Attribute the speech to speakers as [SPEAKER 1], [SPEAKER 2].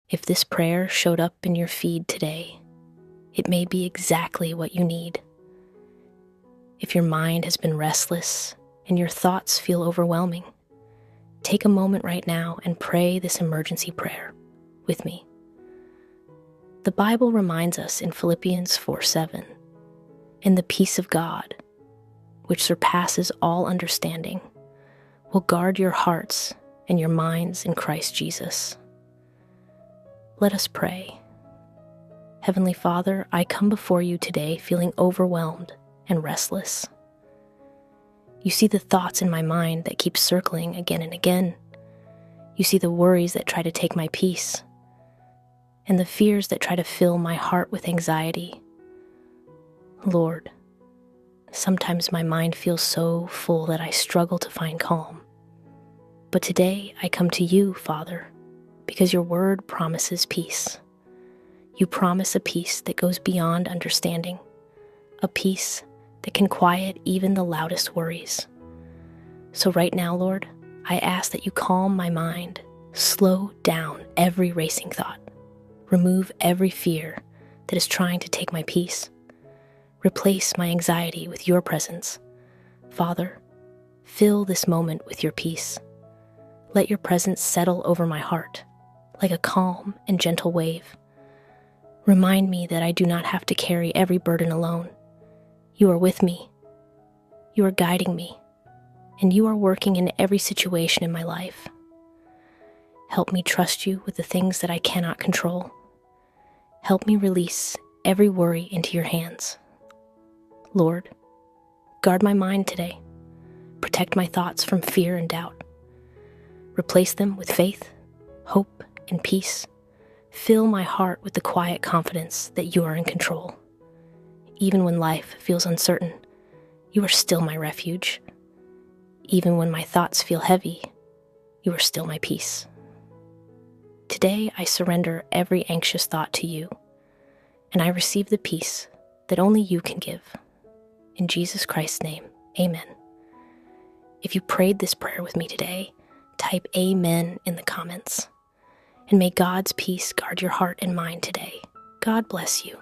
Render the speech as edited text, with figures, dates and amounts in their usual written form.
[SPEAKER 1] If this prayer showed up in your feed today, it may be exactly what you need. If your mind has been restless and your thoughts feel overwhelming, take a moment right now and pray this emergency prayer with me. The Bible reminds us in Philippians 4:7, "And the peace of God, which surpasses all understanding, will guard your hearts and your minds in Christ Jesus." Let us pray. Heavenly Father, I come before you today feeling overwhelmed and restless. You see the thoughts in my mind that keep circling again and again. You see the worries that try to take my peace, and the fears that try to fill my heart with anxiety. Lord, sometimes my mind feels so full that I struggle to find calm. But today I come to you, Father, because your word promises peace. You promise a peace that goes beyond understanding, a peace that can quiet even the loudest worries. So right now, Lord, I ask that you calm my mind, slow down every racing thought, remove every fear that is trying to take my peace, replace my anxiety with your presence. Father, fill this moment with your peace. Let your presence settle over my heart like a calm and gentle wave. Remind me that I do not have to carry every burden alone. You are with me. You are guiding me, and you are working in every situation in my life. Help me trust you with the things that I cannot control. Help me release every worry into your hands. Lord, guard my mind today. Protect my thoughts from fear and doubt. Replace them with faith, hope, and peace. Fill my heart with the quiet confidence that you are in control. Even when life feels uncertain, you are still my refuge. Even when my thoughts feel heavy, you are still my peace. Today, I surrender every anxious thought to you, and I receive the peace that only you can give. In Jesus Christ's name, amen. If you prayed this prayer with me today, type amen in the comments. And may God's peace guard your heart and mind today. God bless you.